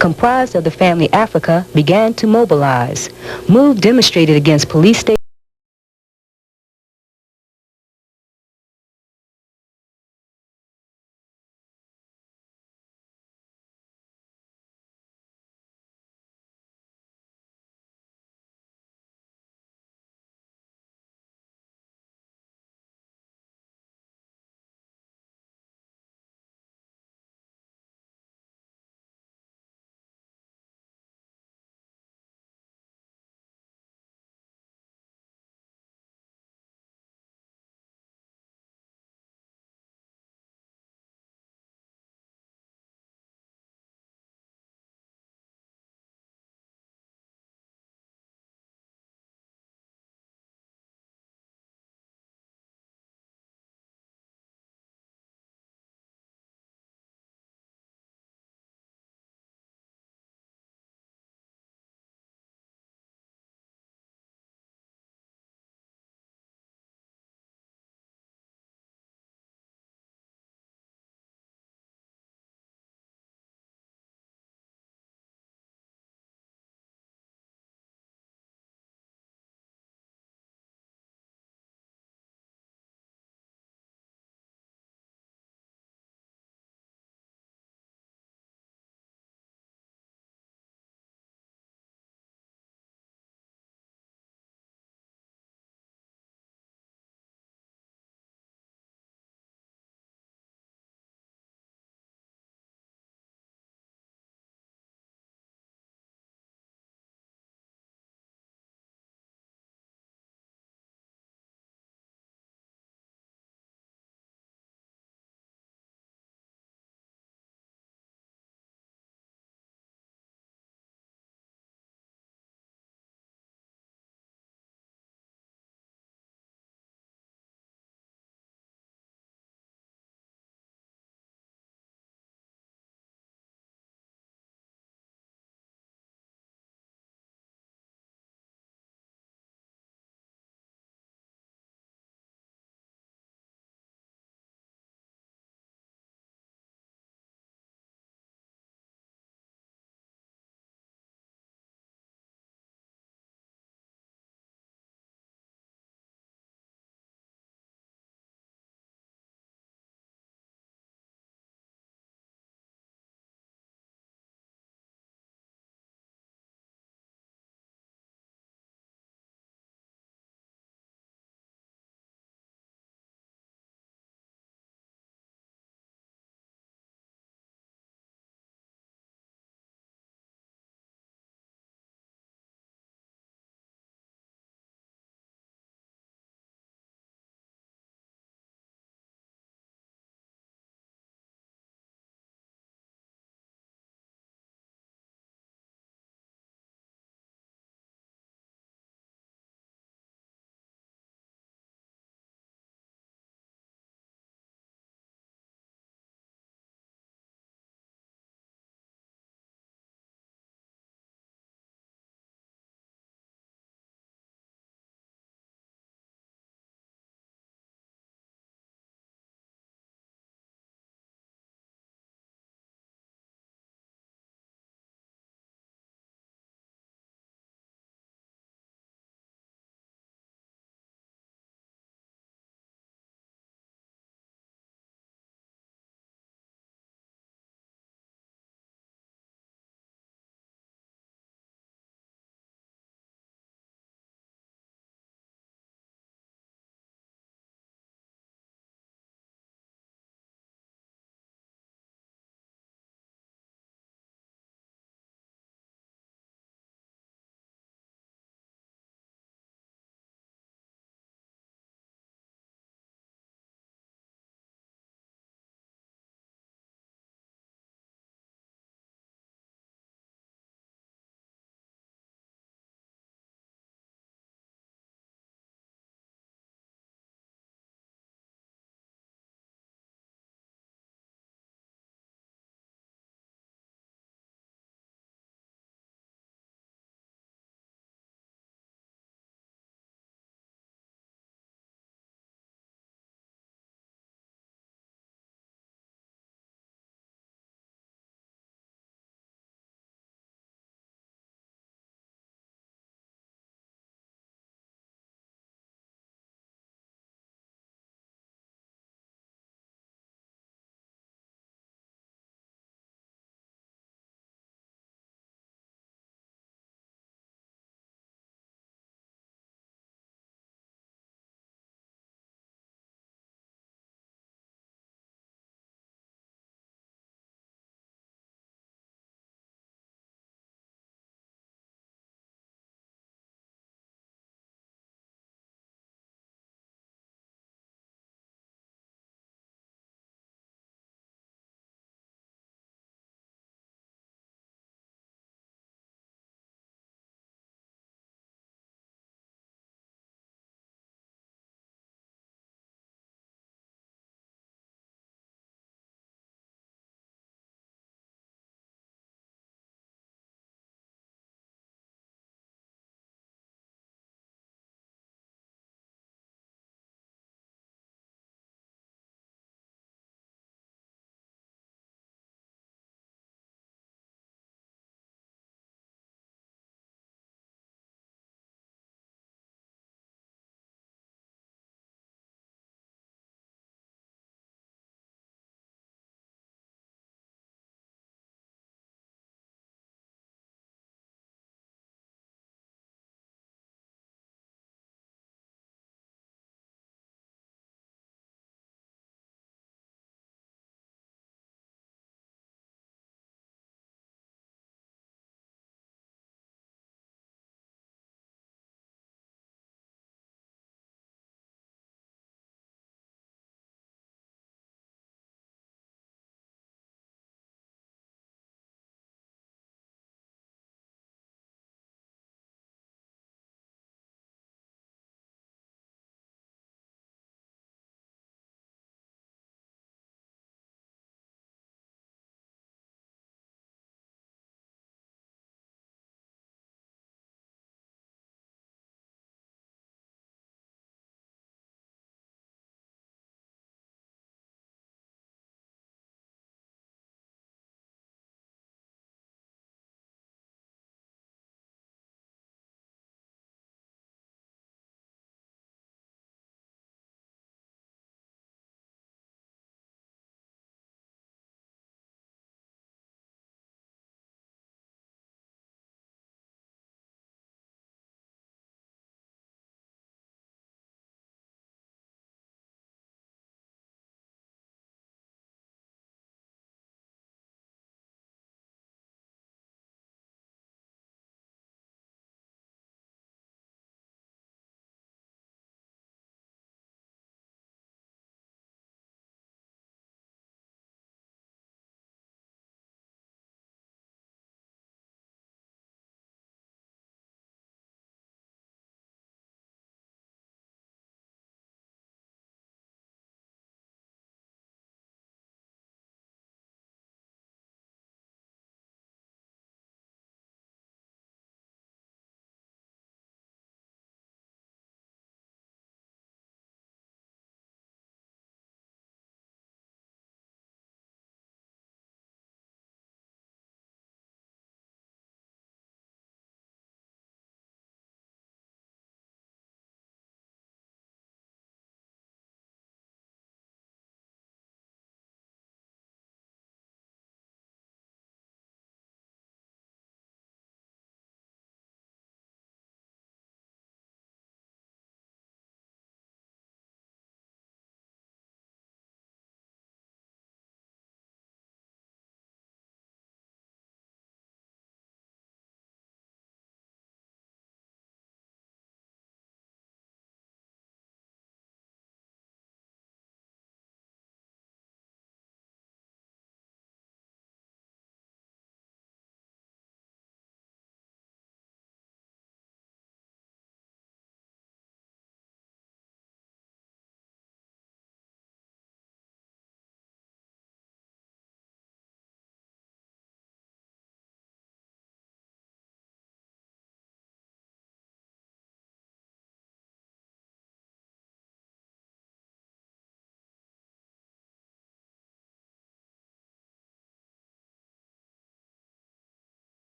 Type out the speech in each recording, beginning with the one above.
comprised of the family Africa began to mobilize. MOVE demonstrated against police stations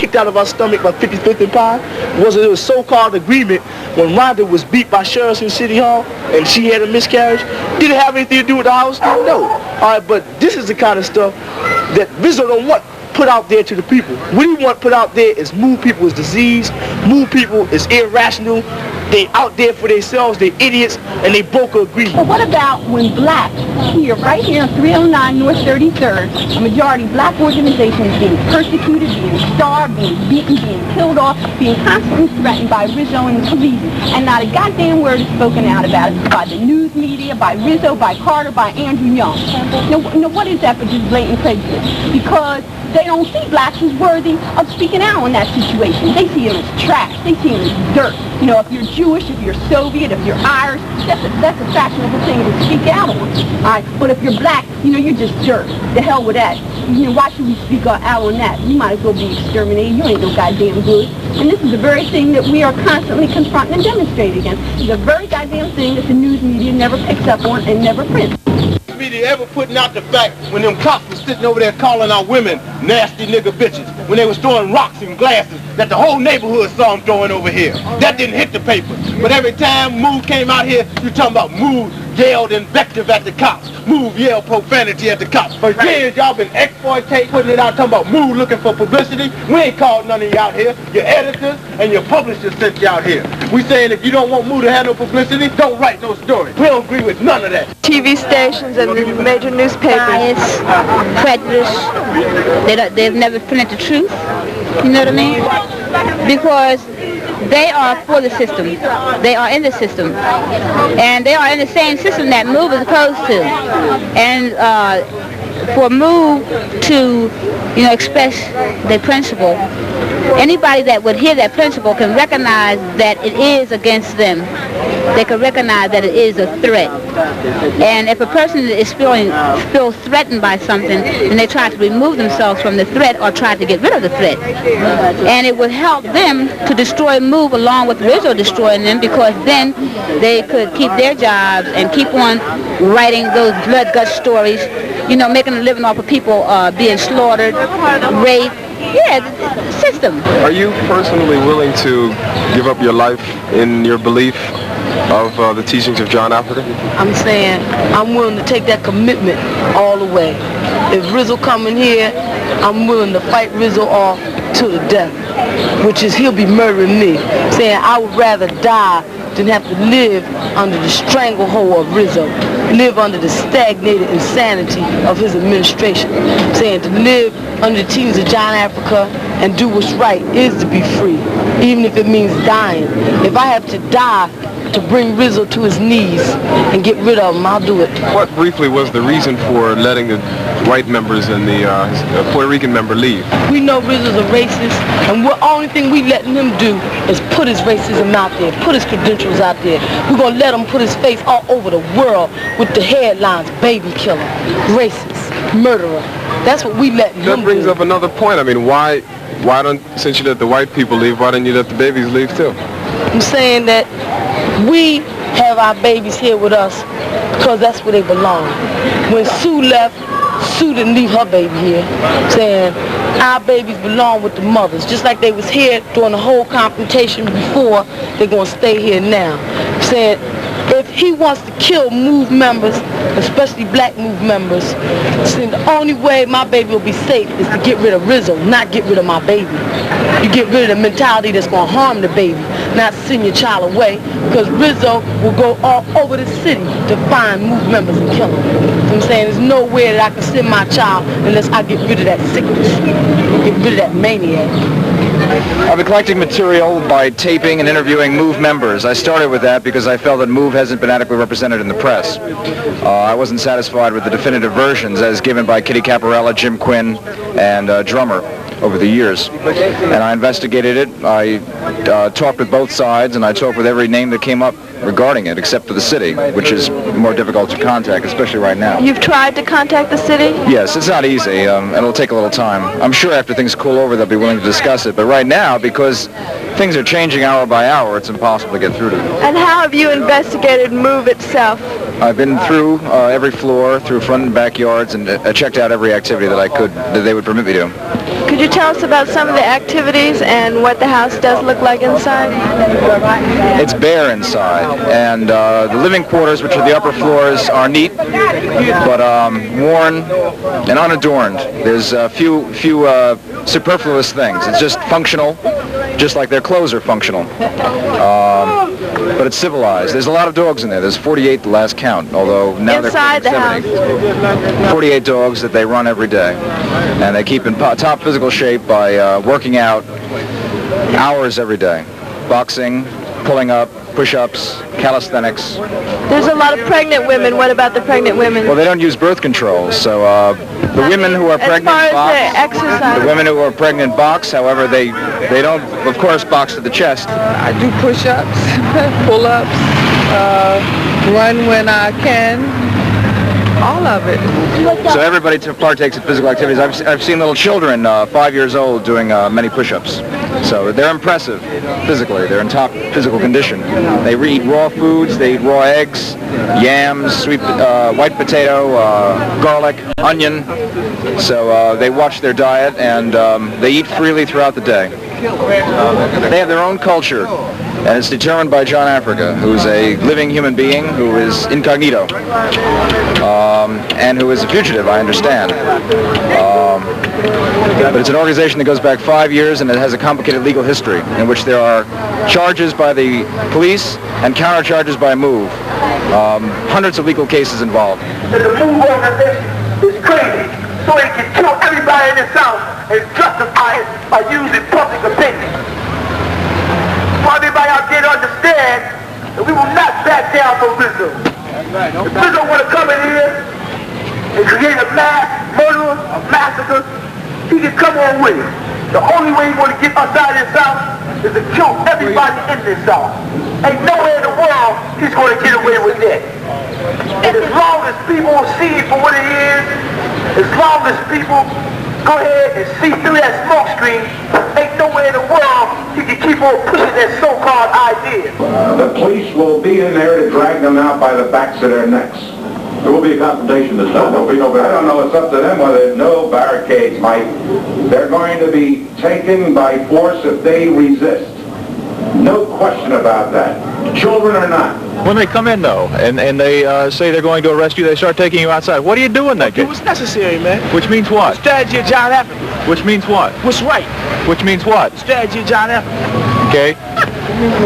kicked out of our stomach by 55th and Pine was a so-called agreement when Rhonda was beat by sheriffs in City Hall and she had a miscarriage. Did it have anything to do with the house? No. All right, but this is the kind of stuff that Rizzo don't want put out there to the people. What he want put out there is move people is diseased, move people is irrational, they out there for themselves, they idiots, and they broke an agreement. But what about when blacks here, right here on 309 North 33rd, a majority black organization is being persecuted, being starved, being beaten, being killed off, being constantly threatened by Rizzo and the police, and not a goddamn word is spoken out about it by the news media, by Rizzo, by Carter, by Andrew Young. Now what is that but just blatant prejudice? Because they don't see blacks as worthy of speaking out on that situation. They see them as trash. They see them as dirt. You know, if you're Jewish, if you're Soviet, if you're Irish, that's a fashionable thing to speak out on. All right? But if you're black, you know, you're just dirt. The hell with that. You know, why should we speak out on that? You might as well be exterminated. You ain't no goddamn good. And this is the very thing that we are constantly confronting and demonstrating against. It's the very goddamn thing that the news media never picks up on and never prints. Media ever putting out the fact when them cops was sitting over there calling our women nasty nigga bitches, when they was throwing rocks and glasses that the whole neighborhood saw them throwing over here. That didn't hit the paper. But every time Move came out here, you talking about Move yelled invective at the cops. Move yelled profanity at the cops. For years, y'all been exploiting, putting it out, talking about Move looking for publicity. We ain't called none of you out here. Your editors and your publishers sent you out here. We saying if you don't want Move to have no publicity, don't write no story. We don't agree with none of that. TV stations and the major newspapers. Bias, prejudice. They've never printed the truth. You know what I mean? Because they are for the system. They are in the system. And they are in the same system that Move is opposed to. And for Move to, you know, express their principle, anybody that would hear that principle can recognize that it is against them. They can recognize that it is a threat. And if a person is feels threatened by something, then they try to remove themselves from the threat or try to get rid of the threat. And it would help them to destroy Move along with Rizzo destroying them, because then they could keep their jobs and keep on writing those blood gut stories, you know, making a living off of people being slaughtered, raped. Yeah, the system. Are you personally willing to give up your life in your belief of the teachings of John Africa? I'm saying I'm willing to take that commitment all the way. If Rizzo coming here, I'm willing to fight Rizzo off to the death, which is he'll be murdering me. Saying I would rather die than have to live under the stranglehold of Rizzo, live under the stagnated insanity of his administration. Saying to live under the teachings of John Africa and do what's right is to be free, even if it means dying. If I have to die to bring Rizzo to his knees and get rid of him, I'll do it. What briefly was the reason for letting the white members and the Puerto Rican member leave? We know Rizzo's a racist, and the only thing we letting him do is put his racism out there, put his credentials out there. We're going to let him put his face all over the world with the headlines, baby killer, racist, murderer. That's what we letting him do. That brings up another point. I mean, why don't, since you let the white people leave, why didn't you let the babies leave too? I'm saying that we have our babies here with us because that's where they belong. When Sue left, Sue didn't leave her baby here, saying our babies belong with the mothers. Just like they was here during the whole confrontation before, they're going to stay here now. Saying if he wants to kill Move members, especially black Move members, saying the only way my baby will be safe is to get rid of Rizzo, not get rid of my baby. You get rid of the mentality that's going to harm the baby, not send your child away, because Rizzo will go all over the city to find Move members and kill them. You know what I'm saying? There's nowhere that I can send my child unless I get rid of that sickness, get rid of that maniac. I've been collecting material by taping and interviewing Move members. I started with that because I felt that Move hasn't been adequately represented in the press. I wasn't satisfied with the definitive versions as given by Kitty Caparella, Jim Quinn, and Drummer over the years. And I investigated it. I talked with both sides, and I talked with every name that came up regarding it, except for the city, which is more difficult to contact, especially right now. You've tried to contact the city? Yes, it's not easy, and it'll take a little time. I'm sure after things cool over, they'll be willing to discuss it, but right now, because things are changing hour by hour, it's impossible to get through to them. And how have you investigated Move itself? I've been through every floor, through front and backyards, and checked out every activity that I could, that they would permit me to. Could you tell us about some of the activities and what the house does look like inside? It's bare inside, and the living quarters, which are the upper floors, are neat, but worn and unadorned. There's a few superfluous things. It's just functional, just like their clothes are functional. But it's civilized. There's a lot of dogs in there. There's 48 the last count, although now inside they're 70. 48 dogs that they run every day, and they keep in top physical shape by working out hours every day. Boxing, pulling up, push-ups, calisthenics. There's a lot of pregnant women. What about the pregnant women? Well, they don't use birth control, so the women who are pregnant box. The women who are pregnant box. However, they don't, of course, box to the chest. I do push-ups, pull-ups, run when I can. All of it. So everybody partakes in physical activities. I've seen little children, 5 years old, doing many push-ups. So they're impressive physically. They're in top physical condition. They eat raw foods. They eat raw eggs, yams, sweet white potato, garlic, onion. So they watch their diet, and they eat freely throughout the day. They have their own culture, and it's determined by John Africa, who's a living human being who is incognito, and who is a fugitive, I understand. But it's an organization that goes back 5 years, and it has a complicated legal history in which there are charges by the police and counter-charges by MOVE. Hundreds of legal cases involved. The MOVE organization is crazy, so it can kill everybody in this house and justify it by using public opinion. So everybody out there to understand that we will not back down from Rizzo. If Rizzo want to come in here and create a mass murder, a massacre, he can come on with it. The only way he want to get us out of this house is to kill everybody in this house. Ain't nowhere in the world he's going to get away with that. And as long as people see it for what it is, as long as people go ahead and see through that smoke screen, ain't nowhere in the world he can keep on pushing that so-called idea. The police will be in there to drag them out by the backs of their necks. There will be a confrontation this time. There'll be no barricades. I don't know. It's up to them whether no barricades, Mike. They're going to be taken by force if they resist. No question about that. Children or not. When they come in, though, and they say they're going to arrest you, they start taking you outside. What do you do in that case? Do what's necessary, man. Which means what? The strategy of John Africa. Which means what? What's right. Which means what? The strategy of John Africa. Okay.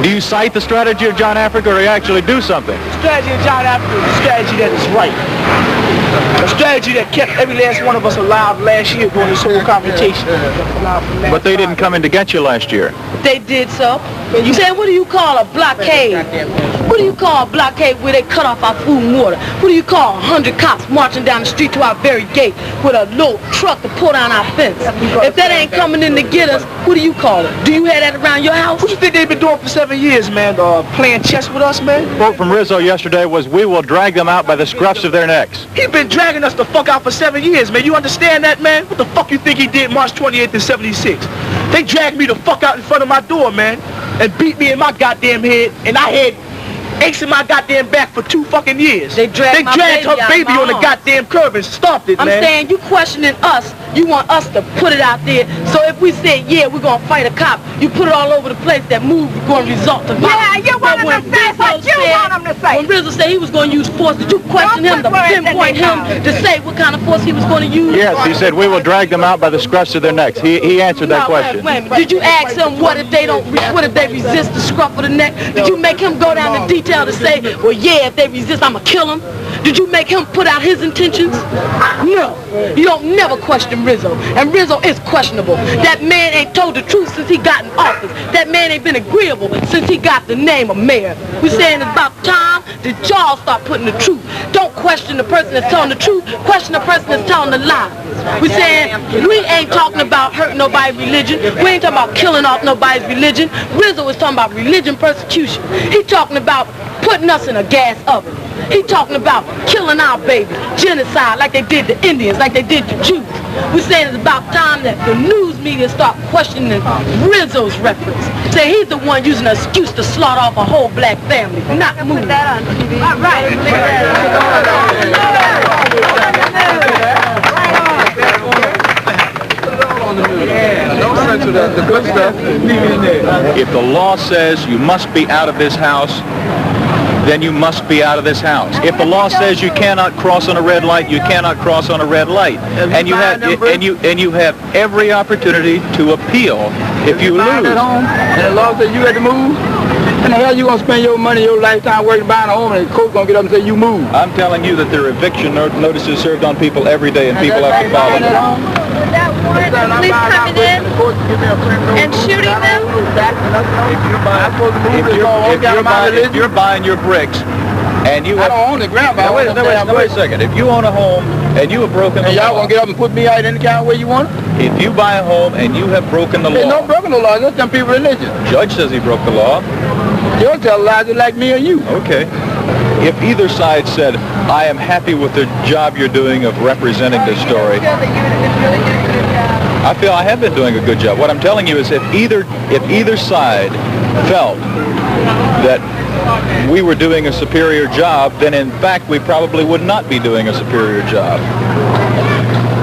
Do you cite the strategy of John Africa, or you actually do something? The strategy of John Africa is the strategy that is right. A strategy that kept every last one of us alive last year during this whole confrontation. But they didn't come in to get you last year. They did so. You said, what do you call a blockade? What do you call a blockade where they cut off our food and water? What do you call 100 cops marching down the street to our very gate with a little truck to pull down our fence? If that ain't coming in to get us, what do you call it? Do you have that around your house? What you think they've been doing for 7 years, man? Playing chess with us, man? Quote from Rizzo yesterday was, "We will drag them out by the scruffs of their necks." He's been dragging us the fuck out for 7 years, man. You understand that, man? What the fuck you think he did March 28th in 76? They dragged me the fuck out in front of my door, man, and beat me in my goddamn head, and I had aches in my goddamn back for 2 fucking years. They dragged her baby on the goddamn curb and stopped it, man. I'm saying, you questioning us. You want us to put it out there. So if we say, yeah, we're going to fight a cop, you put it all over the place, that move is going to result in violence. Yeah, you want him to say what you want him to say. When Rizzo said he was going to use force, did you question him to pinpoint him to say what kind of force he was going to use? Yes, he said, "We will drag them out by the scruffs of their necks." He answered that question. Wait a minute. Did you ask him what if they resist the scruff of the neck? Did you make him go down in detail to say, well, yeah, if they resist, I'm going to kill them? Did you make him put out his intentions? No. You don't never question Rizzo. And Rizzo is questionable. That man ain't told the truth since he got in office. That man ain't been agreeable since he got the name of mayor. We're saying it's about time that y'all start putting the truth. Don't question the person that's telling the truth. Question the person that's telling the lie. We're saying we ain't talking about hurting nobody's religion. We ain't talking about killing off nobody's religion. Rizzo is talking about religion persecution. He talking about putting us in a gas oven. He talking about killing our babies, genocide like they did the Indians, like they did the Jews. We're saying it's about time that the news media start questioning Rizzo's reference. Say he's the one using an excuse to slaughter off a whole black family, not move. That on TV. All right. Put it all on the news. the good stuff. If the law says you must be out of this house, then you must be out of this house. If the law says you cannot cross on a red light, you cannot cross on a red light. And you have every opportunity to appeal if you lose. At home, and the law says you got to move. And the hell you gonna spend your money, your lifetime working buying a home, and the court gonna get up and say you move? I'm telling you that there are eviction notices served on people every day, and people have to follow them. That warrant the police coming in and shooting them? If you're buying your bricks, and you have... I don't own the ground, but wait a second. If you own a home and you have broken the law... y'all gonna get up and put me out any kind of way you want? If you buy a home and you have broken the law... There's no broken the law. That's them people religious. Judge says he broke the law. You'll tell lies like me or you. Okay. If either side said, I am happy with the job you're doing of representing this story, I feel I have been doing a good job. What I'm telling you is if either side felt that we were doing a superior job, then in fact we probably would not be doing a superior job.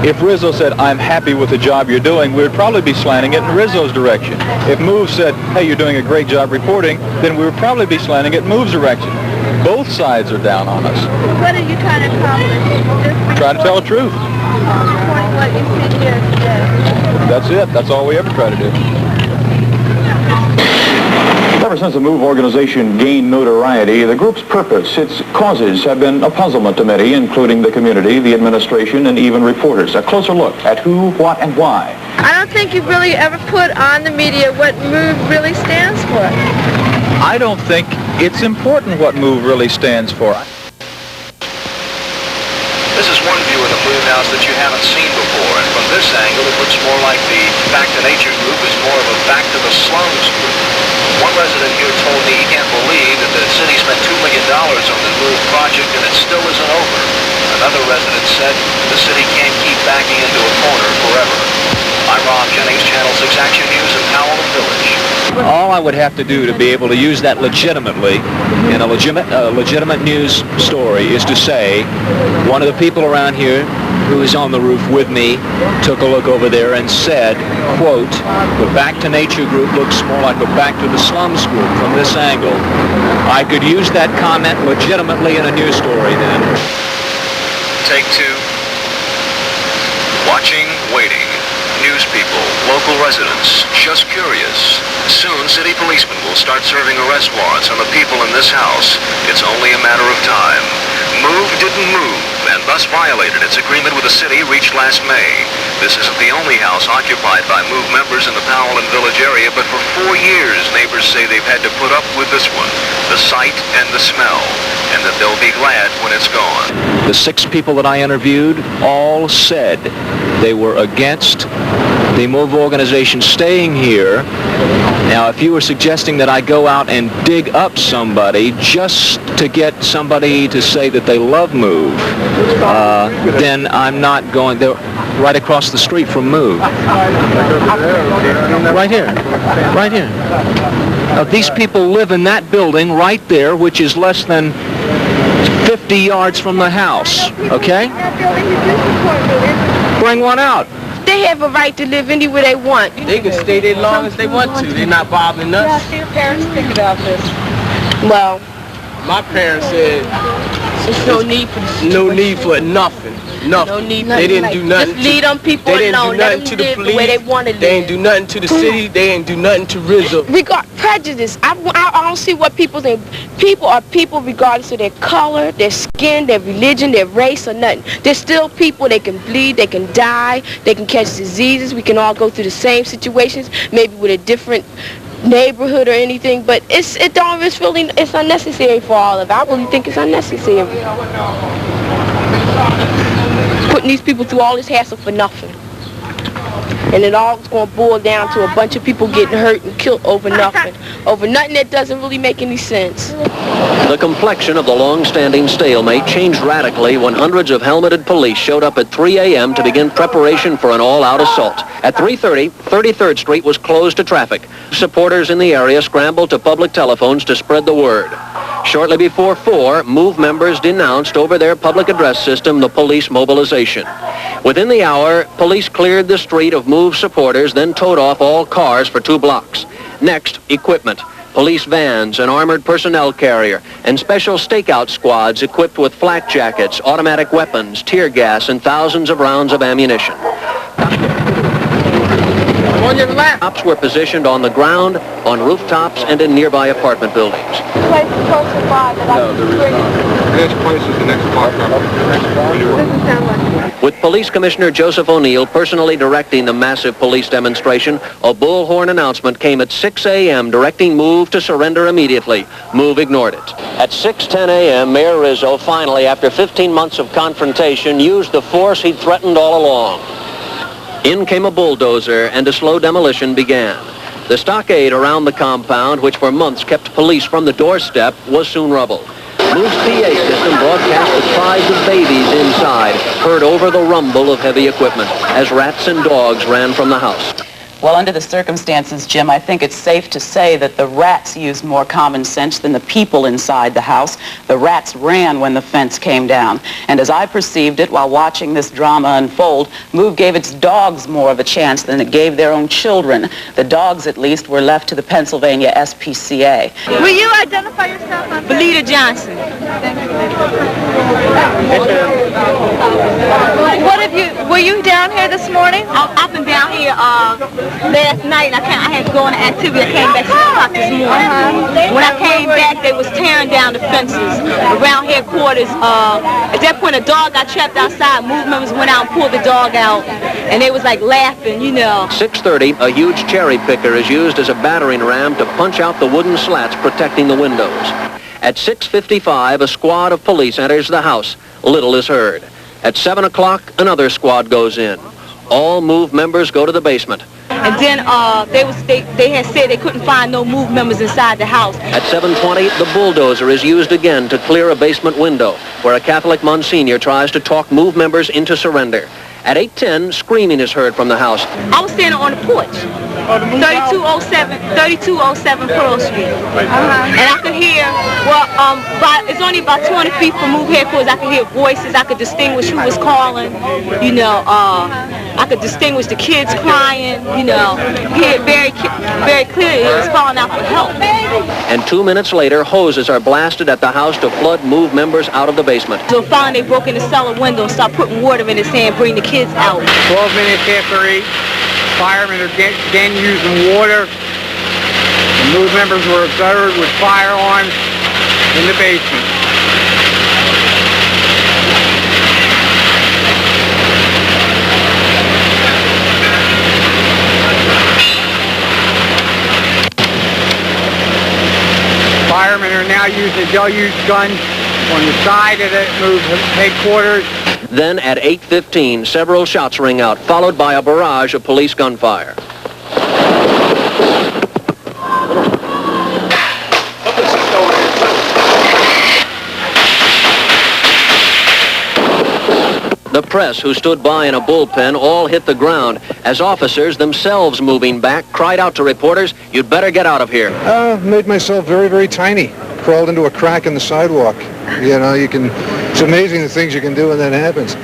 If Rizzo said, I'm happy with the job you're doing, we would probably be slanting it in Rizzo's direction. If Move said, hey, you're doing a great job reporting, then we would probably be slanting it in Move's direction. Both sides are down on us. What are you trying to accomplish? Try to tell the truth. What you see here today. That's it. That's all we ever try to do. Ever since the MOVE organization gained notoriety, the group's purpose, its causes, have been a puzzlement to many, including the community, the administration, and even reporters. A closer look at who, what, and why. I don't think you've really ever put on the media what MOVE really stands for. I don't think it's important what MOVE really stands for. This is one view of the MOVE house that you haven't seen before, and from this angle it looks more like the Back to Nature group is more of a Back to the Slums group. One resident here told me he can't believe that the city spent $2 million on the MOVE project and it still isn't over. Another resident said the city can't keep backing into a corner forever. I'm Rob Jennings, Channel 6 Action News in Powell Village. All I would have to do to be able to use that legitimately in a legitimate news story is to say one of the people around here who is on the roof with me took a look over there and said, quote, the Back to Nature group looks more like a Back to the Slums group from this angle. I could use that comment legitimately in a news story then. Take two. Watching, waiting. News people, local residents, just curious. Soon, city policemen will start serving arrest warrants on the people in this house. It's only a matter of time. MOVE didn't move, and thus violated its agreement with the city reached last May. This isn't the only house occupied by MOVE members in the Powell and Village area, but for 4 years, neighbors say they've had to put up with this one, the sight and the smell, and that they'll be glad when it's gone. The 6 people that I interviewed all said they were against the MOVE organization staying here. Now, if you were suggesting that I go out and dig up somebody just to get somebody to say that they love MOVE, then I'm not going. They're right across the street from MOVE. Right here. Right here. Now, these people live in that building right there, which is less than 50 yards from the house, okay? Bring one out. They have a right to live anywhere they want. They can stay there as long as they want to. They're not bothering us. How do your parents think about this? Well, my parents said there's no need for this. No need for nothing. Nothing. No need. They didn't do nothing. Just leave them people alone. Let them live the way they want to live. They ain't do nothing to the city. They ain't do nothing to Rizzo. Regard prejudice. I don't see what people think. People are people regardless of their color, their skin, their religion, their race, or nothing. They're still people. They can bleed. They can die. They can catch diseases. We can all go through the same situations, maybe with a different neighborhood or anything, but it's unnecessary for all of it. I really think it's unnecessary. Putting these people through all this hassle for nothing. And it all is going to boil down to a bunch of people getting hurt and killed over nothing. Over nothing that doesn't really make any sense. The complexion of the long-standing stalemate changed radically when hundreds of helmeted police showed up at 3 a.m. to begin preparation for an all-out assault. At 3:30, 33rd Street was closed to traffic. Supporters in the area scrambled to public telephones to spread the word. Shortly before 4, MOVE members denounced over their public address system the police mobilization. Within the hour, police cleared the street of MOVE supporters, then towed off all cars for 2 blocks. Next, equipment. Police vans, an armored personnel carrier, and special stakeout squads equipped with flak jackets, automatic weapons, tear gas, and thousands of rounds of ammunition. Cops were positioned on the ground, on rooftops, and in nearby apartment buildings. No, there is not. This place is the next block up. With Police Commissioner Joseph O'Neill personally directing the massive police demonstration, a bullhorn announcement came at 6 a.m. directing MOVE to surrender immediately. MOVE ignored it. At 6:10 a.m., Mayor Rizzo finally, after 15 months of confrontation, used the force he'd threatened all along. In came a bulldozer, and a slow demolition began. The stockade around the compound, which for months kept police from the doorstep, was soon rubble. MOVE's PA system broadcast the cries of babies inside, heard over the rumble of heavy equipment as rats and dogs ran from the house. Well, under the circumstances, Jim, I think it's safe to say that the rats used more common sense than the people inside the house. The rats ran when the fence came down. And as I perceived it while watching this drama unfold, MOVE gave its dogs more of a chance than it gave their own children. The dogs, at least, were left to the Pennsylvania SPCA. Will you identify yourself? Belita Johnson. Were you down here this morning? I've been down here last night, and I had to go on an activity. I came back 6 o'clock this morning. When I came back, they was tearing down the fences around headquarters. At that point, a dog got trapped outside. MOVE members went out and pulled the dog out, and they was like laughing, you know. 6:30, a huge cherry picker is used as a battering ram to punch out the wooden slats protecting the windows. At 6:55, a squad of police enters the house. Little is heard. At 7 o'clock, another squad goes in. All MOVE members go to the basement. And then they had said they couldn't find no MOVE members inside the house. At 7:20, the bulldozer is used again to clear a basement window, where a Catholic Monsignor tries to talk MOVE members into surrender. At 8:10, screaming is heard from the house. I was standing on the porch, 3207 Pearl Street. And I could hear, it's only about 200 feet from MOVE headquarters. I could hear voices. I could distinguish who was calling. You know, I could distinguish the kids crying. You know, hear it very clearly. It was calling out for help. And 2 minutes later, hoses are blasted at the house to flood MOVE members out of the basement. So finally, they broke in the cellar window and started putting water in his hand, bring the kids out. 12 minutes after 8, firemen are again using water. The MOVE members were observed with firearms in the basement. Firemen are now using deluge guns on the side of the MOVE headquarters. Then at 8:15, several shots ring out, followed by a barrage of police gunfire. The press, who stood by in a bullpen, all hit the ground as officers, themselves moving back, cried out to reporters, "You'd better get out of here." Made myself very, very tiny. Crawled into a crack in the sidewalk. You know, it's amazing the things you can do when that happens.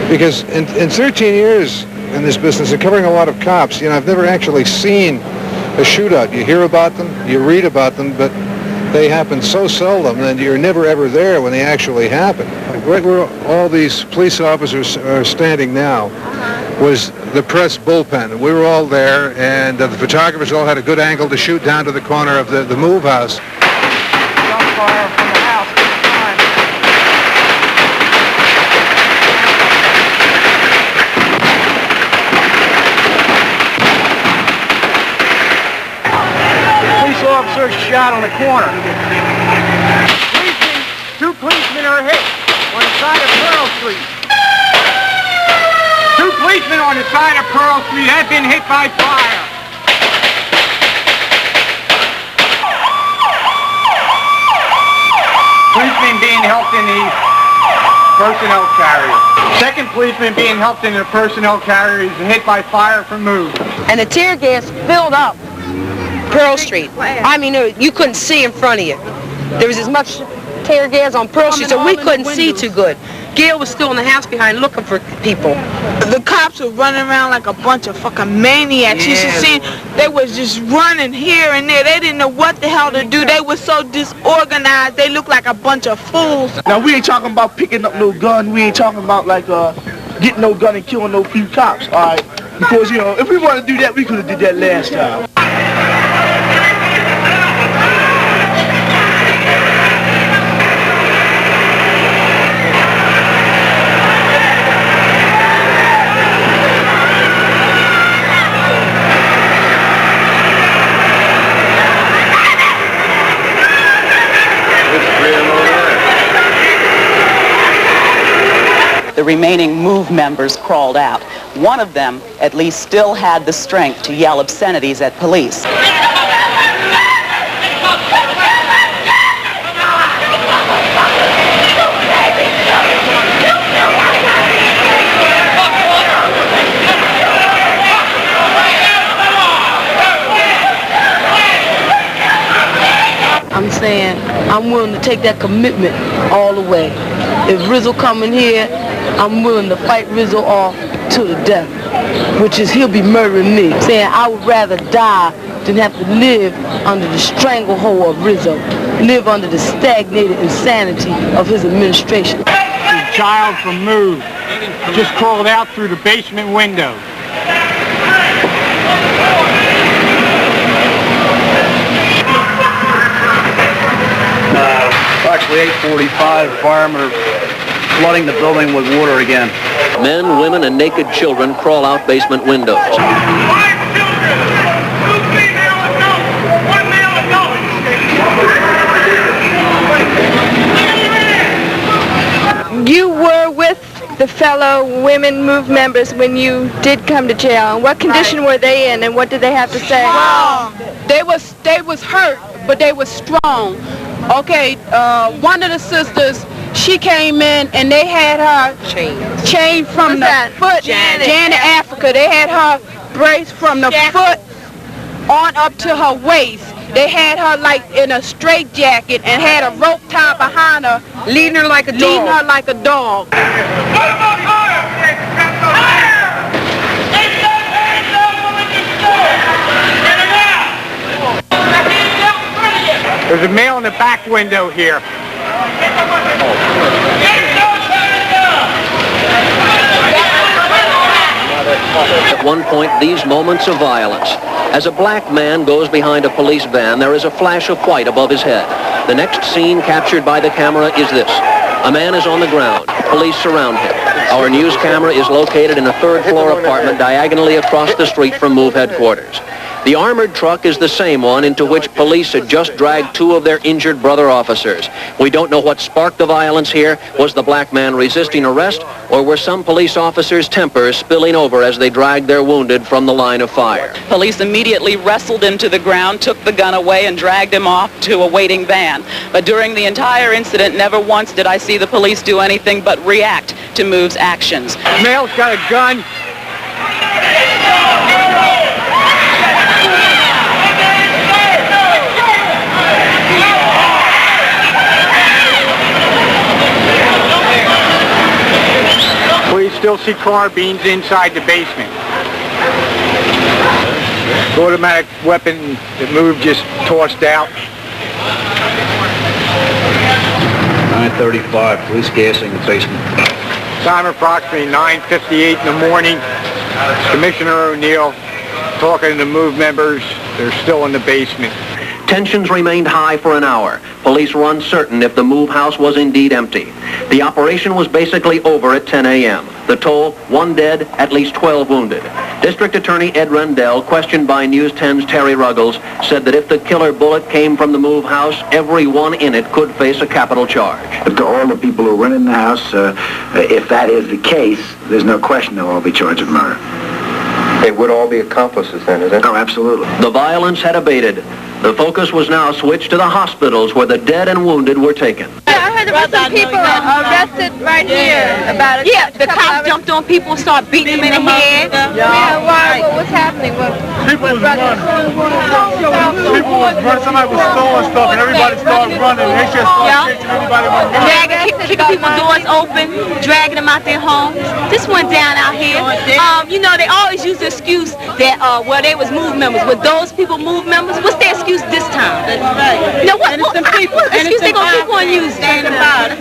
Because in 13 years in this business and covering a lot of cops, you know, I've never actually seen a shootout. You hear about them, you read about them, but they happen so seldom that you're never ever there when they actually happen. Right where all these police officers are standing now was the press bullpen. We were all there, and the photographers all had a good angle to shoot down to the corner of the MOVE house. Gunfire from the house at the time. Police officer shot on the corner. Two policemen are hit on the side of Pearl Street. Two policemen on the side of Pearl Street have been hit by fire. Policeman being helped in the personnel carrier. Second policeman being helped in the personnel carrier is hit by fire from MOVE. And the tear gas filled up Pearl Street. I mean, you couldn't see in front of you. There was as much tear gas on Pearl Street, so we couldn't see too good. Gail was still in the house behind looking for people. The cops were running around like a bunch of fucking maniacs. You should see, they was just running here and there. They didn't know what the hell to do. They were so disorganized. They looked like a bunch of fools. Now, we ain't talking about picking up no gun. We ain't talking about, like, getting no gun and killing no few cops, all right? Because, you know, if we want to do that, we could have did that last time. The remaining MOVE members crawled out. One of them, at least, still had the strength to yell obscenities at police. I'm saying I'm willing to take that commitment all the way. If Rizzo come in here, I'm willing to fight Rizzo off to the death, which is he'll be murdering me. Saying I would rather die than have to live under the stranglehold of Rizzo, live under the stagnated insanity of his administration. The child from MOVE just crawled out through the basement window. Approximately 8:45, firemen are flooding the building with water again. Men, women, and naked children crawl out basement windows. You were with the fellow women MOVE members when you did come to jail. And what condition were they in, and what did they have to say? They was hurt, but they was strong. Okay, one of the sisters, she came in and they had her chained from the foot. Janet Africa. They had her braced from the foot on up to her waist. They had her like in a straitjacket and had a rope tied behind her, leading her like a dog. There's a male in the back window here. At one point, these moments of violence. As a black man goes behind a police van, there is a flash of white above his head. The next scene captured by the camera is this. A man is on the ground. Police surround him. Our news camera is located in a third-floor apartment diagonally across the street from MOVE headquarters. The armored truck is the same one into which police had just dragged two of their injured brother officers. We don't know what sparked the violence here. Was the black man resisting arrest, or were some police officers' tempers spilling over as they dragged their wounded from the line of fire? Police immediately wrestled him to the ground, took the gun away, and dragged him off to a waiting van. But during the entire incident, never once did I see the police do anything but react to MOVE's actions. Male's got a gun. We still see carbines inside the basement. Automatic weapon that MOVE just tossed out. 9:35, police gassing the basement. Time approximately 9:58 in the morning. Commissioner O'Neill talking to the MOVE members. They're still in the basement. Tensions remained high for an hour. Police were uncertain if the MOVE house was indeed empty. The operation was basically over at 10 a.m. The toll, 1 dead, at least 12 wounded. District Attorney Ed Rendell, questioned by News 10's Terry Ruggles, said that if the killer bullet came from the MOVE house, everyone in it could face a capital charge. To all the people who rent in the house, if that is the case, there's no question they'll all be charged with murder. They would all be accomplices then, is it? Oh, absolutely. The violence had abated. The focus was now switched to the hospitals where the dead and wounded were taken. I heard there were some people arrested right here about it. Yeah, the cops jumped on people and started beating them in the head. Yeah, why? What was happening? happening? People was running. People was running. Somebody was throwing stuff, and everybody started running. They just started chasing everybody. Kicking people's doors open, dragging them out their homes. This went down out here. You know, they always use the excuse that, well, they was MOVE members. Were those people MOVE members? What's their excuse this time? That's right. Now, what excuse they gonna keep on using?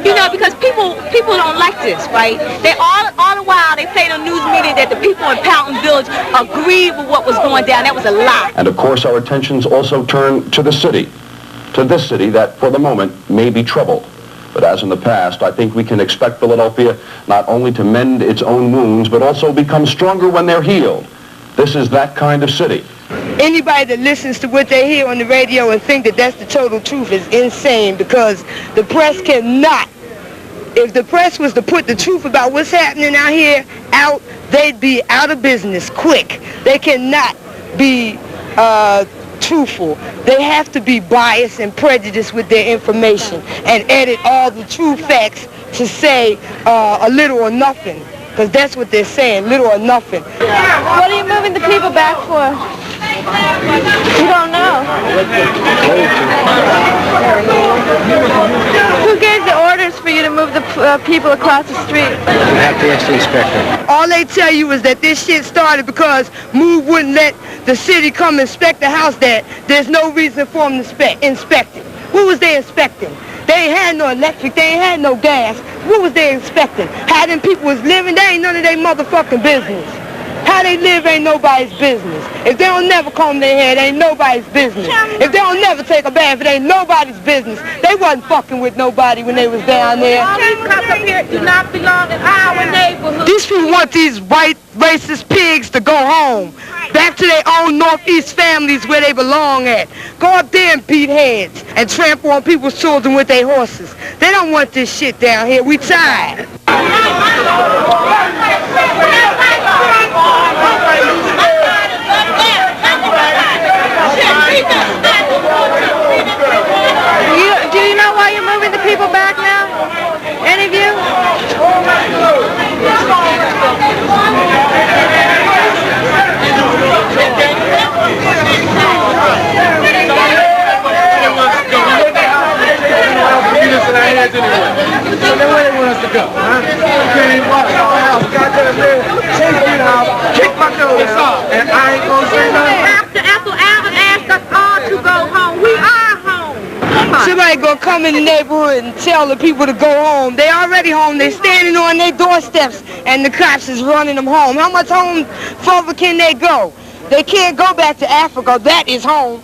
You know, because people don't like this, right? They all the while they played on news media that the people in Fountain Village agreed with what was going down. That was a lie. And of course, our attentions also turn to the city, to this city that for the moment may be troubled. But as in the past, I think we can expect Philadelphia not only to mend its own wounds, but also become stronger when they're healed. This is that kind of city. Anybody that listens to what they hear on the radio and think that that's the total truth is insane, because the press cannot. If the press was to put the truth about what's happening out here out, they'd be out of business quick. They cannot be truthful. They have to be biased and prejudiced with their information and edit all the true facts to say a little or nothing, because that's what they're saying, little or nothing. What are you moving the people back for? You don't know. Who gave the orders for you to move the people across the street? Have to ask the inspector. All they tell you is that this shit started because MOVE wouldn't let the city come inspect the house that there's no reason for them to inspect it. What was they inspecting? They ain't had no electric, they ain't had no gas. What was they inspecting? How them people was living, they ain't none of their motherfucking business. How they live ain't nobody's business. If they don't never comb their hair, it ain't nobody's business. If they don't never take a bath, it ain't nobody's business. They wasn't fucking with nobody when they was down there. All these cops up here do not belong in our neighborhood. These people want these white racist pigs to go home, back to their own Northeast families where they belong at. Go up there and beat heads and trample on people's children with their horses. They don't want this shit down here. We tired. Do you know why you're moving the people back now? Any of you? After Alvin asked us all to go home, we are home. Somebody gonna come in the neighborhood and tell the people to go home. They already home. They standing on their doorsteps and the cops is running them home. How much home further can they go? They can't go back to Africa. That is home.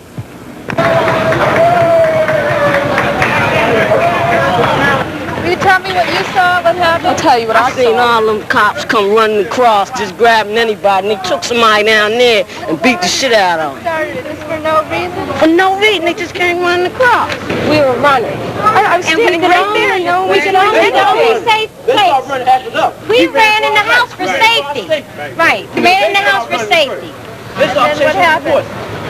Will you tell me what you saw? What happened? I'll tell you what I seen. All them cops come running across, just grabbing anybody, and they took somebody down there and beat the shit out of them. Started this for no reason? For no reason, they just came running across. We were running. I was standing right there. We could only go to a safe place. We ran in the house for safety. Right. We ran in the house for safety. And then what happened?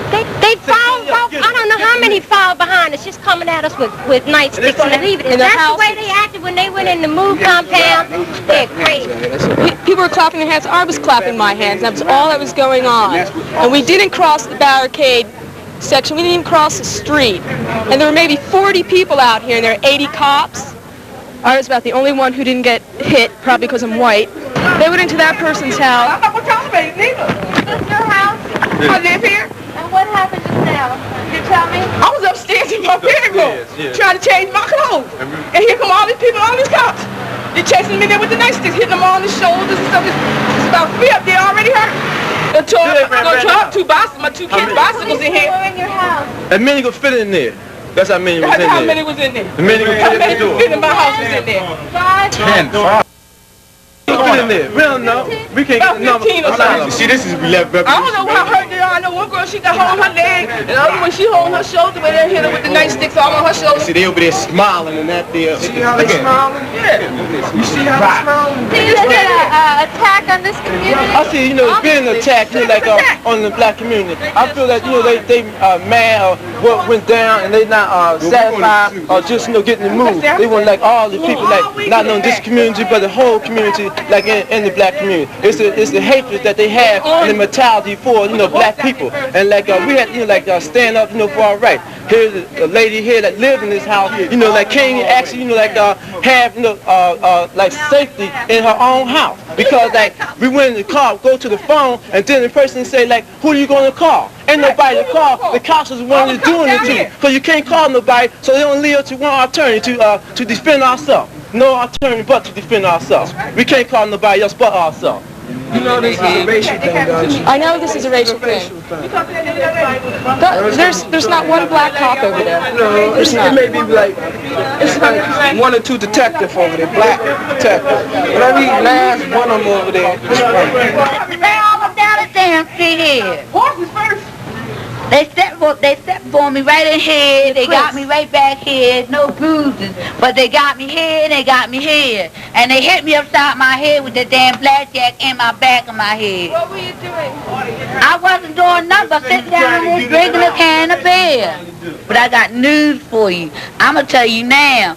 They followed, I don't know how many followed behind us, just coming at us with nightsticks and leaving. And that's the way they acted when they went in the MOVE compound. They're crazy. People were clapping their hands. I was clapping my hands. That was all that was going on. And we didn't cross the barricade section. We didn't even cross the street. And there were maybe 40 people out here, and there were 80 cops. I was about the only one who didn't get hit, probably because I'm white. They went into that person's house. I'm not going to tolerate it neither. Is this your house? I live here. And what happened just now? Can you tell me? I was upstairs in my bedroom trying to change my clothes. And here come all these people, all these cops. They're chasing me there with the nightsticks, hitting them all on the shoulders and stuff. It's about 3 up there already hurt. My two kids' bicycles in here. Who were in your house? That many was fit in there. That's how many was in there. How many was in there? The many was fit in my house was in there. 5? 10. Fit in there. We don't know. We can't get the number. See, this is 11. I don't know how hurt they are I know one girl, she got hold on her leg, and the other one, she holding her shoulder, but they hit her with the nightsticks all on her shoulder. See, they over there smiling and that there. See how they smiling? Yeah. You see how they smiling? See, is there an attack on this community? I see, it's been an attack, like on the black community. I feel that, they mad or what went down and they not satisfied or just, getting the move. They want like all the people, like not only this community, but the whole community, like in the black community. It's the hatred that they have and the mentality for, black people. And like we had, stand up, for our right. Here's a lady here that lived in this house, can't actually, have, like safety in her own house. Because we went in the car, go to the phone, and then the person say who are you going to call? Ain't nobody to call. The cops is the one that's doing it to. Because you can't call nobody, so they don't leave to one attorney to defend ourselves. No attorney but to defend ourselves. We can't call nobody else but ourselves. You know this is a racial thing, don't you? I know this is a racial thing. There's not one black cop over there. No, it may be it's like one or two detectives over there, black detectives. But I need last one of them over there. They all up down the damn street here. Horses first. They stepped for me right in here. They got me right back here. No bruises. But they got me here and they got me here. And they hit me upside my head with the damn blackjack in my back of my head. What were you doing? I wasn't doing nothing but sitting down there drinking a can of beer. But I got news for you. I'm going to tell you now.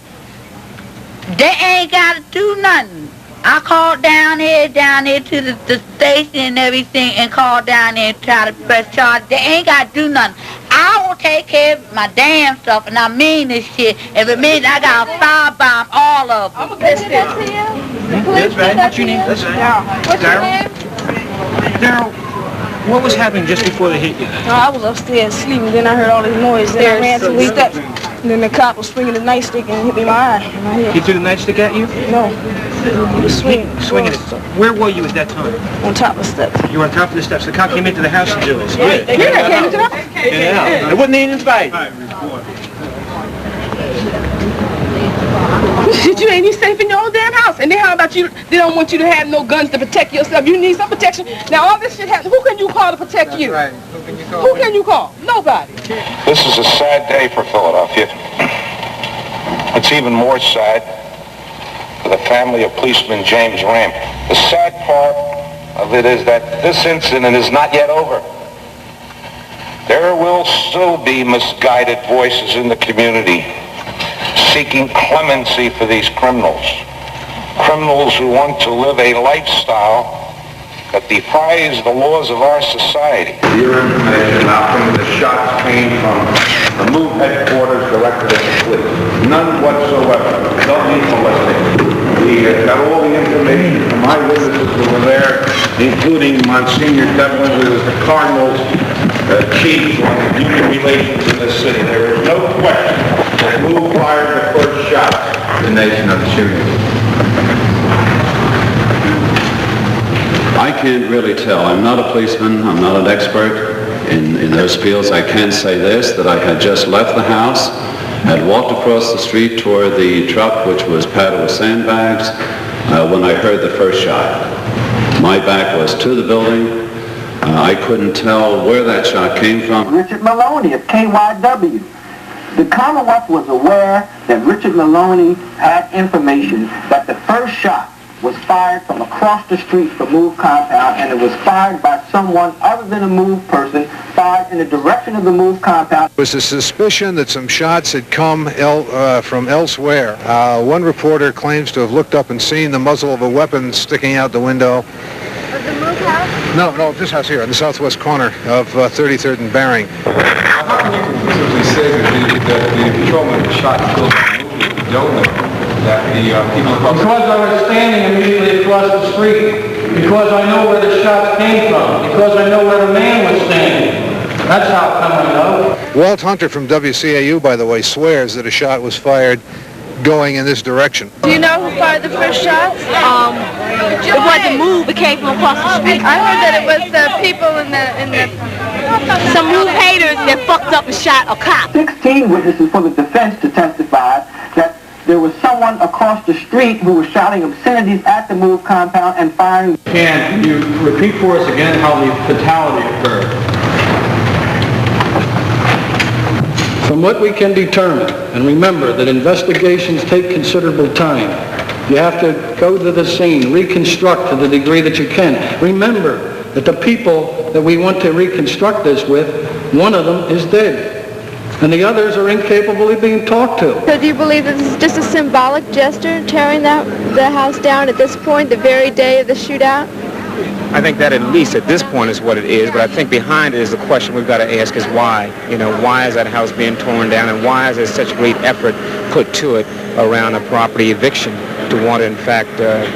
They ain't got to do nothing. I called down here to the station and everything and called down there and try to press charge. They ain't got to do nothing. I will take care of my damn stuff, and I mean this shit. If it means I got to firebomb all of them. Police did that to you? The police did that to you? What's your name? Daryl, what was happening just before they hit you? No, I was upstairs sleeping, then I heard all this noise, then I ran to the steps, and then the cop was swinging the nightstick and hit me in my eye. He threw the nightstick at you? No, he was swinging it. Where were you at that time? On top of the steps. You were on top of the steps. The cop came into the house and did it. Yeah, came into the house. Yeah, it wasn't even fight. You ain't even safe in your own damn house. And then how about you? They don't want you to have no guns to protect yourself. You need some protection. Now all this shit happens. Who can you call to protect you? Right. Who can you call? Who can you call? Nobody. This is a sad day for Philadelphia. It's even more sad for the family of policeman James Ramp. The sad part of it is that this incident is not yet over. There will still be misguided voices in the community seeking clemency for these criminals. Criminals who want to live a lifestyle that defies the laws of our society. Your information now from the shots came from the MOVE headquarters directed at the police. None whatsoever. Don't need to listen. We got all the information from eyewitnesses who were there, including Monsignor Devlin, who is the Cardinal's chief on human relations in this city. There is no question that MOVE fired the first shot. The nation of the shooting. I can't really tell. I'm not a policeman. I'm not an expert in those fields. I can say this, that I had just left the house, had walked across the street toward the truck, which was padded with sandbags, when I heard the first shot. My back was to the building. I couldn't tell where that shot came from. Richard Maloney of KYW. The Commonwealth was aware that Richard Maloney had information that the first shot was fired from across the street from MOVE compound, and it was fired by someone other than a MOVE person, fired in the direction of the MOVE compound. There was a suspicion that some shots had come from elsewhere. One reporter claims to have looked up and seen the muzzle of a weapon sticking out the window. Of the MOVE house? No, this house here, in the southwest corner of 33rd and Baring. How can you conclusively say that the patrolman shot and killed the MOVE? You don't know that the people across the street... Because I was standing immediately across the street. Because I know where the shots came from. Because I know where the man was standing. That's how come I know. Walt Hunter from WCAU, by the way, swears that a shot was fired going in this direction. Do you know who fired the first shots? It wasn't MOVE. It came from across the street. I heard that it was the people in the some MOVE haters that fucked up and shot a cop. 16 witnesses for the defense to testify that there was someone across the street who was shouting obscenities at the MOVE compound and firing. Can you repeat for us again how the fatality occurred? From what we can determine, and remember that investigations take considerable time, you have to go to the scene, reconstruct to the degree that you can. Remember that the people that we want to reconstruct this with, one of them is dead, and the others are incapable of being talked to. So do you believe this is just a symbolic gesture, tearing the house down at this point, the very day of the shootout? I think that at least at this point is what it is, but I think behind it is the question we've got to ask is why. You know, why is that house being torn down, and why is there such great effort put to it around a property eviction to want to, in fact,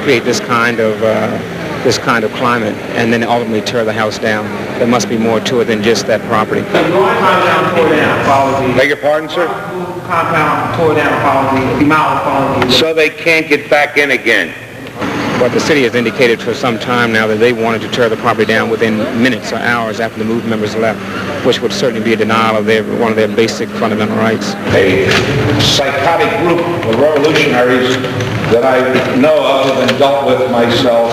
create this kind of climate and then ultimately tear the house down? There must be more to it than just that property. Compound tore down follows the... Beg your pardon, sir? Compound tore down follows the demolish follows the... So they can't get back in again. But the city has indicated for some time now that they wanted to tear the property down within minutes or hours after the MOVE members left, which would certainly be a denial of one of their basic fundamental rights. A psychotic group of revolutionaries that I know of and dealt with myself,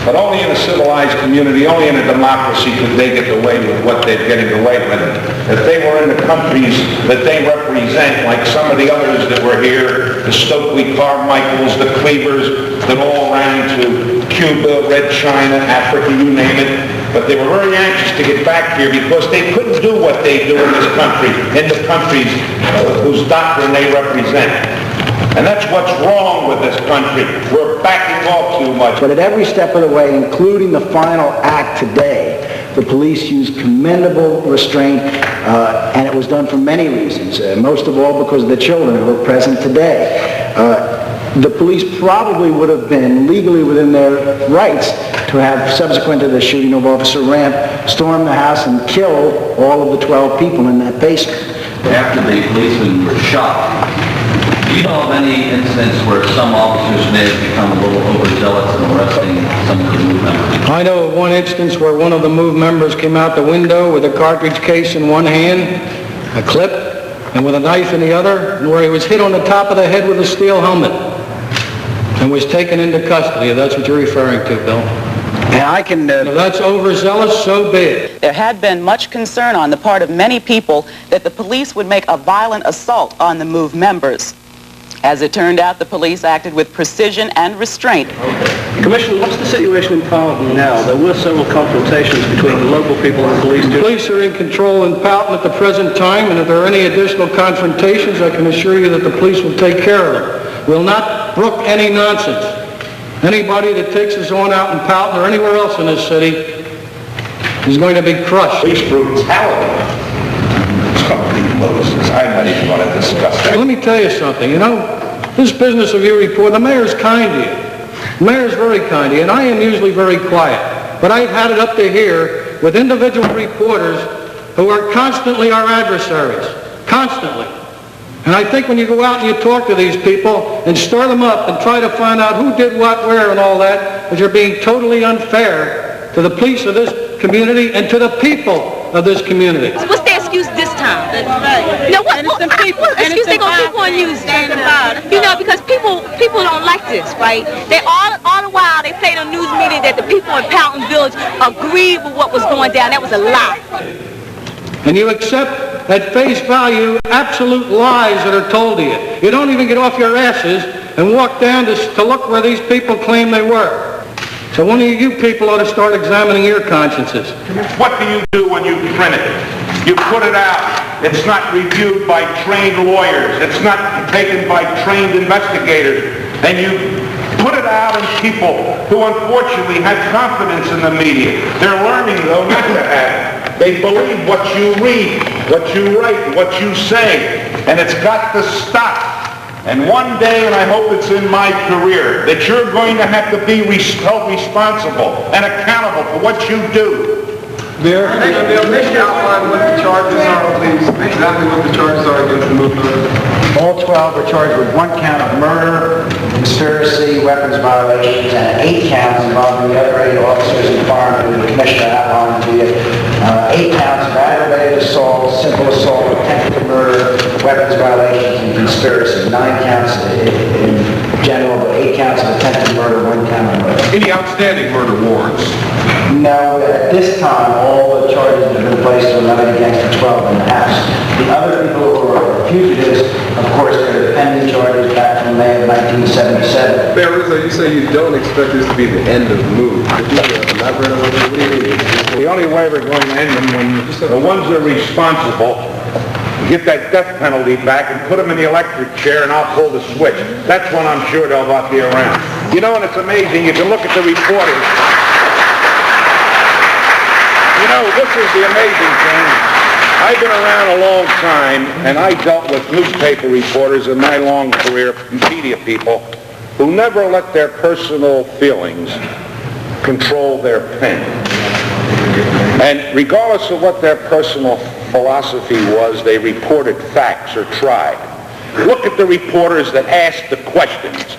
but only in a civilized community, only in a democracy could they get away with what they're getting away with. If they were in the countries that they represent, like some of the others that were here, the Stokely Carmichaels, the Cleavers, that all ran to Cuba, Red China, Africa, you name it, but they were very anxious to get back here because they couldn't do what they do in this country, in the countries whose doctrine they represent. And that's what's wrong with this country. We're backing off too much. But at every step of the way, including the final act today, the police used commendable restraint, and it was done for many reasons, most of all because of the children who are present today. The police probably would have been legally within their rights to have, subsequent to the shooting of Officer Ramp, stormed the house and killed all of the 12 people in that basement. After the policemen were shot, do you know of any incidents where some officers may have become a little overzealous in arresting some of the MOVE members? I know of one instance where one of the MOVE members came out the window with a cartridge case in one hand, a clip, and with a knife in the other, and where he was hit on the top of the head with a steel helmet and was taken into custody. If that's what you're referring to, Bill. And I can... If that's overzealous, so be it. There had been much concern on the part of many people that the police would make a violent assault on the MOVE members. As it turned out, the police acted with precision and restraint. Commissioner, what's the situation in Powelton now? There were several confrontations between the local people and the police. The police are in control in Powelton at the present time, and if there are any additional confrontations, I can assure you that the police will take care of them. We'll not brook any nonsense. Anybody that takes us on out in Powelton or anywhere else in this city is going to be crushed. Police brutality. I'm not even going to discuss that. Let me tell you something, you know, this business of you report, the mayor's kind to you. The mayor's very kind to you, and I am usually very quiet. But I've had it up to here with individual reporters who are constantly our adversaries. Constantly. And I think when you go out and you talk to these people and stir them up and try to find out who did what, where, and all that you're being totally unfair to the police of this community and to the people of this community. What's their excuse this time? That's right. No, what excuse they gonna keep on using? You know, because people don't like this, right? They all the while they played on news media that the people in Powelton Village agreed with what was going down. That was a lie. And you accept at face value absolute lies that are told to you. You don't even get off your asses and walk down to look where these people claim they were. So one of you people ought to start examining your consciences. What do you do when you print it? You put it out. It's not reviewed by trained lawyers. It's not taken by trained investigators. And you put it out in people who unfortunately have confidence in the media. They're learning, though, not to have. They believe what you read, what you write, what you say. And it's got to stop. And one day, and I hope it's in my career, that you're going to have to be held responsible and accountable for what you do. Mayor, make me outline what the charges are, please. Exactly what the charges are against the MOVE members. All 12 are charged with 1 count of murder, conspiracy, weapons violations, and 8 counts involving the other 8 officers and firemen who the Commissioner outlined to you. 8 counts of aggravated assault, simple assault, attempted murder, weapons violations, and conspiracy. 9 counts in general, but 8 counts of attempted murder, 1 count of murder. Any outstanding murder warrants? No, at this time, all the charges have been place to 11 against the 12 in the House. The other people who are fugitives, of course, they're pending charges back from May of 1977. Mayor Rizzo, you say you don't expect this to be the end of MOVE. Could you elaborate on what you mean? The only way we're going to end them when the ones that are responsible get that death penalty back and put them in the electric chair and I'll pull the switch. That's when I'm sure they'll not be around. You know, and it's amazing, you can look at the reporters. You know, this is the amazing thing. I've been around a long time and I dealt with newspaper reporters in my long career, media people, who never let their personal feelings control their pen. And regardless of what their personal philosophy was, they reported facts or tried. Look at the reporters that ask the questions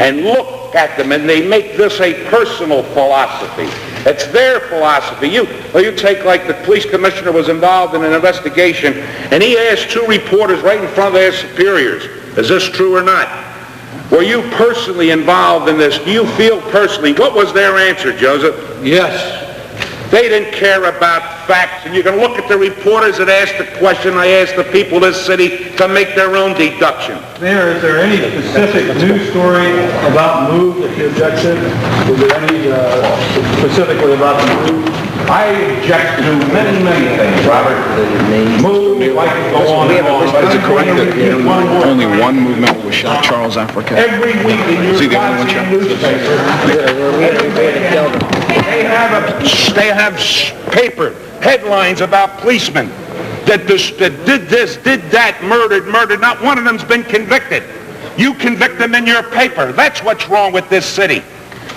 and look at them, and they make this a personal philosophy. It's their philosophy. You take like the police commissioner was involved in an investigation, and he asked two reporters right in front of their superiors, is this true or not? Were you personally involved in this? Do you feel personally? What was their answer, Joseph? Yes. They didn't care about facts, and you can look at the reporters that asked the question. I asked the people of this city to make their own deduction. Mayor, is there any specific news story about MOVE that you object to? Was there any specifically about the MOVE? I object to many, many things, Robert. MOVE, like to go on and on. Is it correct that only one MOVE member was shot, Charles Africa? Every week in your Watson newspaper, they have paper headlines about policemen that did this, did that, murdered. Not one of them's been convicted. You convict them in your paper. That's what's wrong with this city.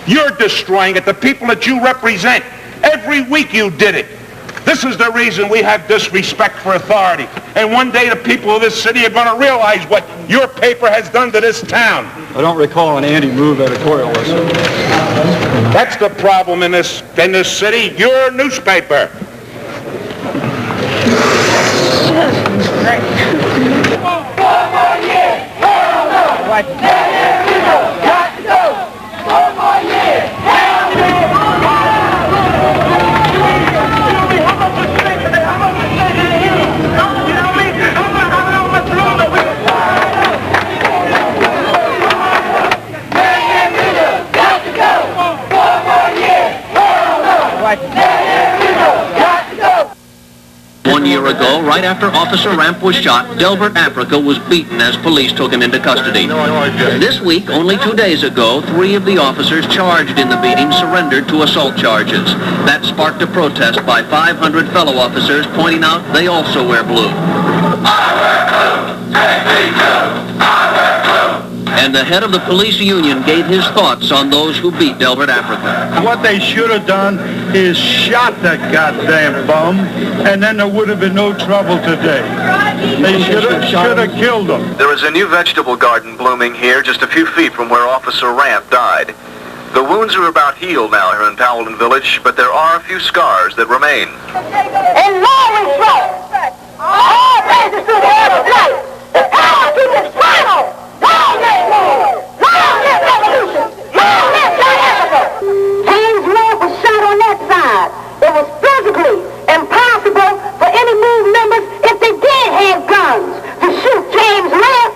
You're destroying it. The people that you represent. Every week you did it. This is the reason we have disrespect for authority. And one day the people of this city are going to realize what your paper has done to this town. I don't recall an anti-MOVE editorial list. That's the problem in this city. Your newspaper. year ago, right after Officer Ramp was shot, Delbert Africa was beaten as police took him into custody. This week, only 2 days ago, 3 of the officers charged in the beating surrendered to assault charges. That sparked a protest by 500 fellow officers pointing out they also wear blue. And the head of the police union gave his thoughts on those who beat Delbert Africa. What they should have done is shot that goddamn bum, and then there would have been no trouble today. They should have killed him. There is a new vegetable garden blooming here just a few feet from where Officer Ramp died. The wounds are about healed now here in Powelton Village, but there are a few scars that remain. In law respect, all praises to the head of life. The power to this final. Long live war! Long live revolution! Long live South Africa! James Moore was shot on that side. It was physically impossible for any MOVE members, if they did have guns, to shoot James Moore.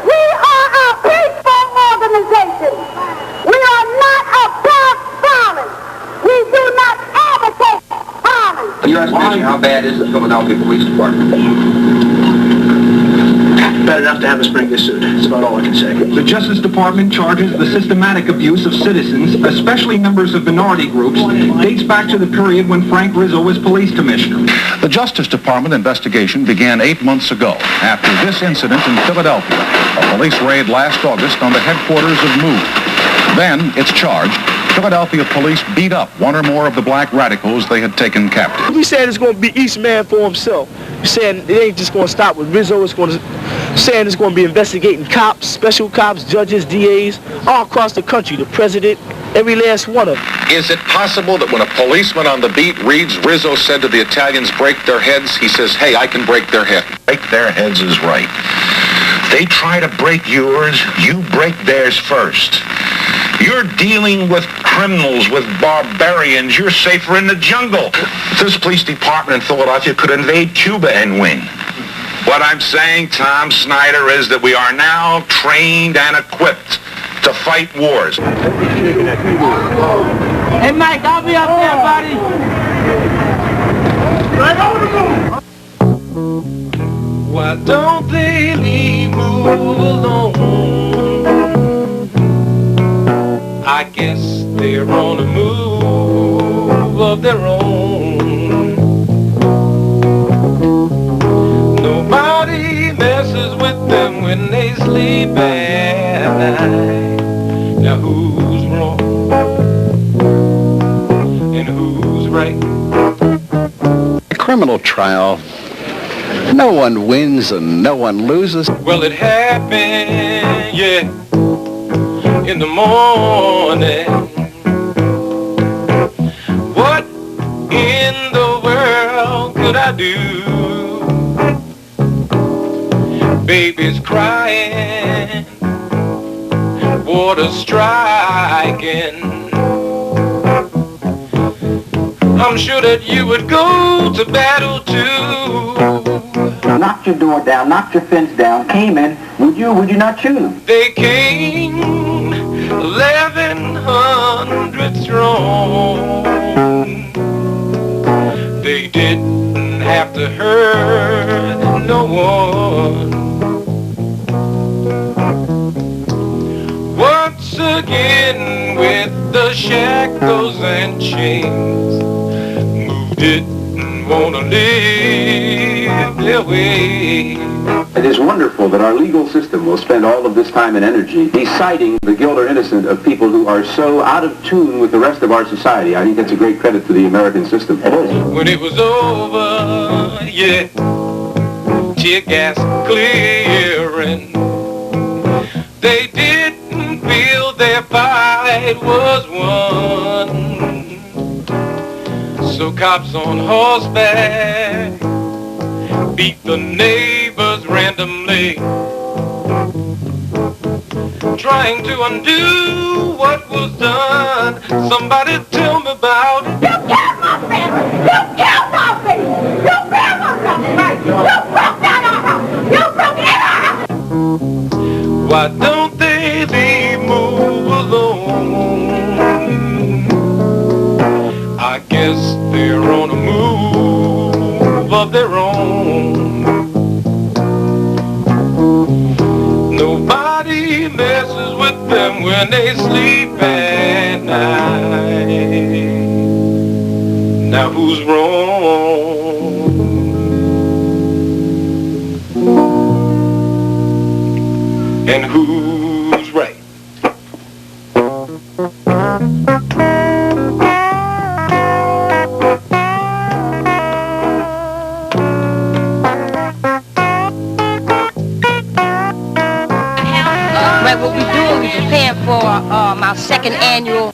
We are a peaceful organization. We are not above violence. We do not advocate. Your estimation, how bad is the Philadelphia Police Department? Bad enough to have us bring this suit. That's about all I can say. The Justice Department charges the systematic abuse of citizens, especially members of minority groups, dates back to the period when Frank Rizzo was police commissioner. The Justice Department investigation began 8 months ago after this incident in Philadelphia, a police raid last August on the headquarters of MOVE. Then, it's charged, Philadelphia police beat up one or more of the black radicals they had taken captive. We said it's going to be each man for himself. We're saying it ain't just going to stop with Rizzo. It's going to be investigating cops, special cops, judges, DAs, all across the country, the president, every last one of them. Is it possible that when a policeman on the beat reads Rizzo said to the Italians, break their heads, he says, hey, I can break their head? Break their heads is right. They try to break yours, you break theirs first. You're dealing with criminals, with barbarians. You're safer in the jungle. This police department in Philadelphia could invade Cuba and win. What I'm saying, Tom Snyder, is that we are now trained and equipped to fight wars. Hey, Mike, I'll be up there, buddy. Why don't they leave move alone? I guess they're on a move of their own. Nobody messes with them when they sleep at night. Now who's wrong and who's right? A criminal trial, no one wins and no one loses. Well, it happened, yeah, in the morning. What in the world could I do? Baby's crying, water striking. I'm sure that you would go to battle too. Knocked your door down, knocked your fence down, came in. Would you not shoot them? They came 1,100 strong. They didn't have to hurt no one. Once again with the shackles and chains, moved didn't want to live their way. It is wonderful that our legal system will spend all of this time and energy deciding the guilt or innocent of people who are so out of tune with the rest of our society. I think that's a great credit to the American system. It is. When it was over, yeah, tear gas clearing, they didn't feel their fight was won. So cops on horseback beat the neighbors randomly, trying to undo what was done. Somebody tell me about it. You killed my family! You killed my family! You killed my family! You broke down our house! You broke in our house! Why don't they leave move alone? I guess they're on a move of their own. Nobody messes with them when they sleep at night. Now who's wrong? And who's right? What we're doing, we're preparing for our second annual